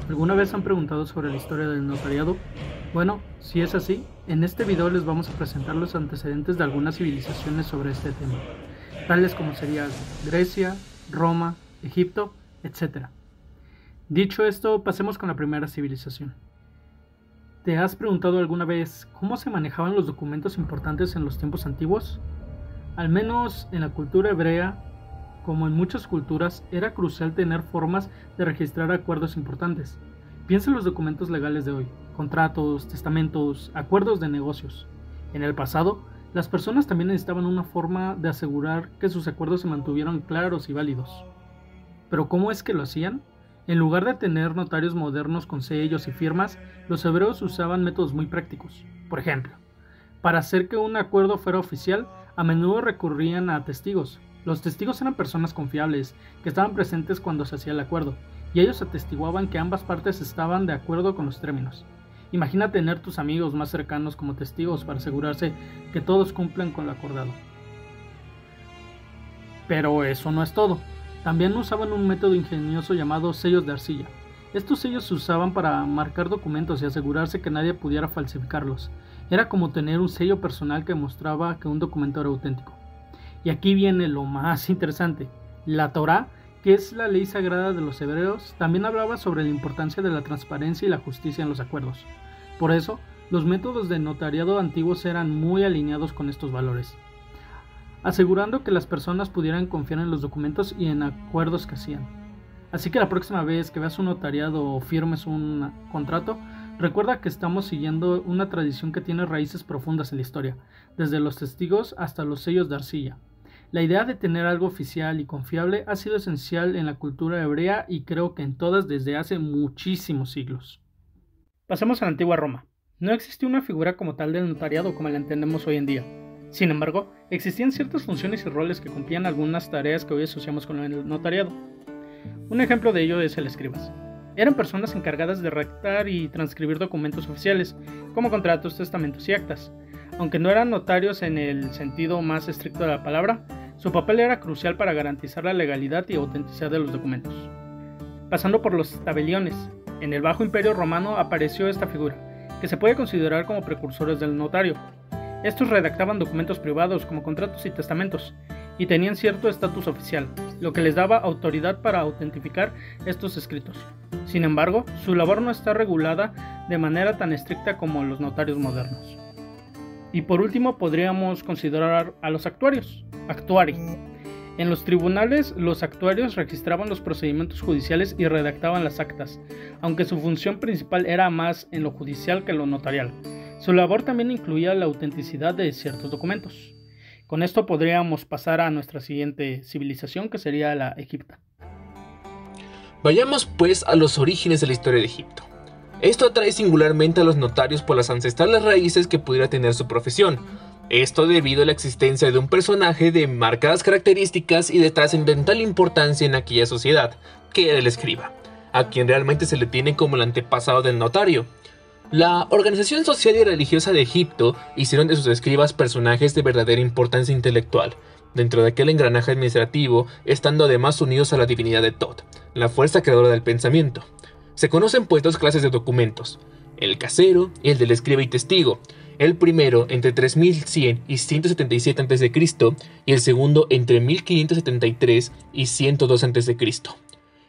¿Alguna vez han preguntado sobre la historia del notariado? Bueno, si es así, en este video les vamos a presentar los antecedentes de algunas civilizaciones sobre este tema, tales como serían Grecia, Roma, Egipto, etc. Dicho esto, pasemos con la primera civilización. ¿Te has preguntado alguna vez cómo se manejaban los documentos importantes en los tiempos antiguos? Al menos en la cultura hebrea, como en muchas culturas, era crucial tener formas de registrar acuerdos importantes. Piensa en los documentos legales de hoy, contratos, testamentos, acuerdos de negocios. En el pasado, las personas también necesitaban una forma de asegurar que sus acuerdos se mantuvieran claros y válidos. ¿Pero cómo es que lo hacían? En lugar de tener notarios modernos con sellos y firmas, los hebreos usaban métodos muy prácticos. Por ejemplo, para hacer que un acuerdo fuera oficial, a menudo recurrían a testigos. Los testigos eran personas confiables, que estaban presentes cuando se hacía el acuerdo, y ellos atestiguaban que ambas partes estaban de acuerdo con los términos. Imagina tener tus amigos más cercanos como testigos para asegurarse que todos cumplen con lo acordado. Pero eso no es todo. También usaban un método ingenioso llamado sellos de arcilla. Estos sellos se usaban para marcar documentos y asegurarse que nadie pudiera falsificarlos. Era como tener un sello personal que mostraba que un documento era auténtico. Y aquí viene lo más interesante. La Torá, que es la ley sagrada de los hebreos, también hablaba sobre la importancia de la transparencia y la justicia en los acuerdos. Por eso, los métodos de notariado antiguos eran muy alineados con estos valores, asegurando que las personas pudieran confiar en los documentos y en acuerdos que hacían. Así que la próxima vez que veas un notariado o firmes un contrato, recuerda que estamos siguiendo una tradición que tiene raíces profundas en la historia, desde los testigos hasta los sellos de arcilla. La idea de tener algo oficial y confiable ha sido esencial en la cultura hebrea y creo que en todas desde hace muchísimos siglos. Pasemos a la antigua Roma. No existía una figura como tal del notariado como la entendemos hoy en día. Sin embargo, existían ciertas funciones y roles que cumplían algunas tareas que hoy asociamos con el notariado. Un ejemplo de ello es el escribas. Eran personas encargadas de redactar y transcribir documentos oficiales, como contratos, testamentos y actas. Aunque no eran notarios en el sentido más estricto de la palabra, su papel era crucial para garantizar la legalidad y autenticidad de los documentos. Pasando por los tabeliones, en el Bajo Imperio Romano apareció esta figura, que se puede considerar como precursores del notario. Estos redactaban documentos privados como contratos y testamentos, y tenían cierto estatus oficial, lo que les daba autoridad para autentificar estos escritos. Sin embargo, su labor no está regulada de manera tan estricta como los notarios modernos. Y por último podríamos considerar a los actuarios, actuari. En los tribunales, los actuarios registraban los procedimientos judiciales y redactaban las actas, aunque su función principal era más en lo judicial que en lo notarial. Su labor también incluía la autenticidad de ciertos documentos. Con esto podríamos pasar a nuestra siguiente civilización, que sería la egipta. Vayamos pues a los orígenes de la historia de Egipto. Esto atrae singularmente a los notarios por las ancestrales raíces que pudiera tener su profesión. Esto debido a la existencia de un personaje de marcadas características y de trascendental importancia en aquella sociedad, que era el escriba, a quien realmente se le tiene como el antepasado del notario. La organización social y religiosa de Egipto hicieron de sus escribas personajes de verdadera importancia intelectual, dentro de aquel engranaje administrativo, estando además unidos a la divinidad de Tot, la fuerza creadora del pensamiento. Se conocen pues dos clases de documentos, el casero y el del escriba y testigo, el primero entre 3100 y 177 a.C. y el segundo entre 1573 y 102 a.C.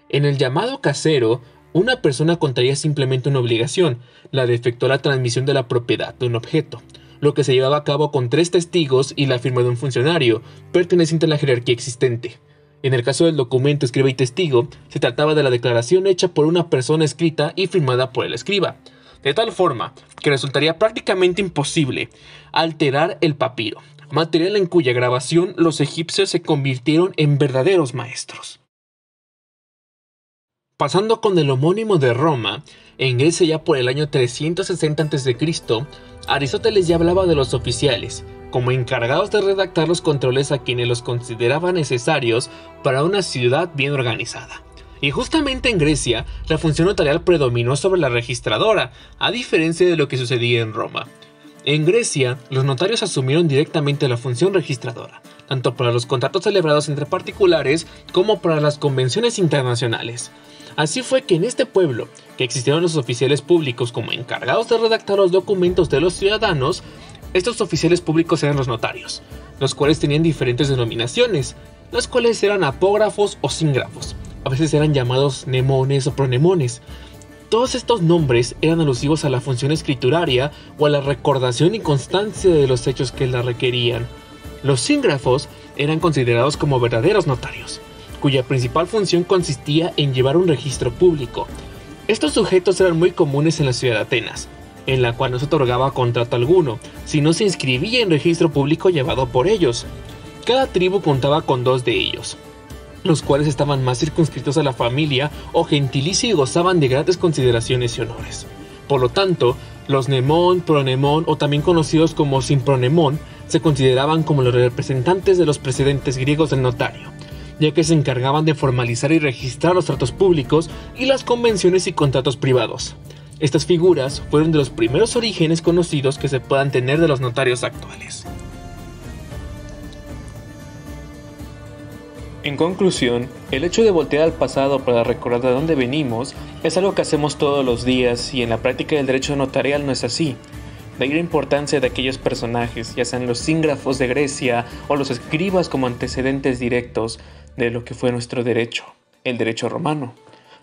En el llamado casero, una persona contraía simplemente una obligación, la de efectuar la transmisión de la propiedad de un objeto, lo que se llevaba a cabo con 3 testigos y la firma de un funcionario, perteneciente a la jerarquía existente. En el caso del documento escriba y testigo, se trataba de la declaración hecha por una persona escrita y firmada por el escriba, de tal forma que resultaría prácticamente imposible alterar el papiro, material en cuya grabación los egipcios se convirtieron en verdaderos maestros. Pasando con el homónimo de Roma, en Grecia ya por el año 360 a.C., Aristóteles ya hablaba de los oficiales, como encargados de redactar los controles a quienes los consideraba necesarios para una ciudad bien organizada. Y justamente en Grecia, la función notarial predominó sobre la registradora, a diferencia de lo que sucedía en Roma. En Grecia, los notarios asumieron directamente la función registradora, tanto para los contratos celebrados entre particulares como para las convenciones internacionales. Así fue que en este pueblo, que existieron los oficiales públicos como encargados de redactar los documentos de los ciudadanos, estos oficiales públicos eran los notarios, los cuales tenían diferentes denominaciones, las cuales eran apógrafos o sígrafos. A veces eran llamados nemones o pronemones. Todos estos nombres eran alusivos a la función escrituraria o a la recordación y constancia de los hechos que la requerían. Los sígrafos eran considerados como verdaderos notarios, cuya principal función consistía en llevar un registro público. Estos sujetos eran muy comunes en la ciudad de Atenas, en la cual no se otorgaba contrato alguno, si no se inscribía en registro público llevado por ellos. Cada tribu contaba con 2 de ellos, los cuales estaban más circunscritos a la familia o gentilicio y gozaban de grandes consideraciones y honores. Por lo tanto, los nemón, pronemón o también conocidos como simpronemón se consideraban como los representantes de los precedentes griegos del notario, ya que se encargaban de formalizar y registrar los tratos públicos y las convenciones y contratos privados. Estas figuras fueron de los primeros orígenes conocidos que se puedan tener de los notarios actuales. En conclusión, el hecho de voltear al pasado para recordar de dónde venimos es algo que hacemos todos los días y en la práctica del derecho notarial no es así. De ahí la importancia de aquellos personajes, ya sean los sígrafos de Grecia o los escribas como antecedentes directos de lo que fue nuestro derecho, el derecho romano.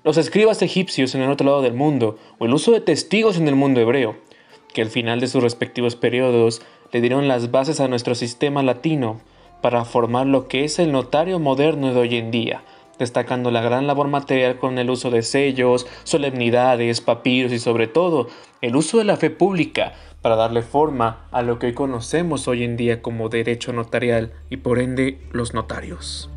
Los escribas egipcios en el otro lado del mundo o el uso de testigos en el mundo hebreo, que al final de sus respectivos periodos le dieron las bases a nuestro sistema latino para formar lo que es el notario moderno de hoy en día, destacando la gran labor material con el uso de sellos, solemnidades, papiros y sobre todo el uso de la fe pública para darle forma a lo que hoy conocemos hoy en día como derecho notarial y por ende los notarios.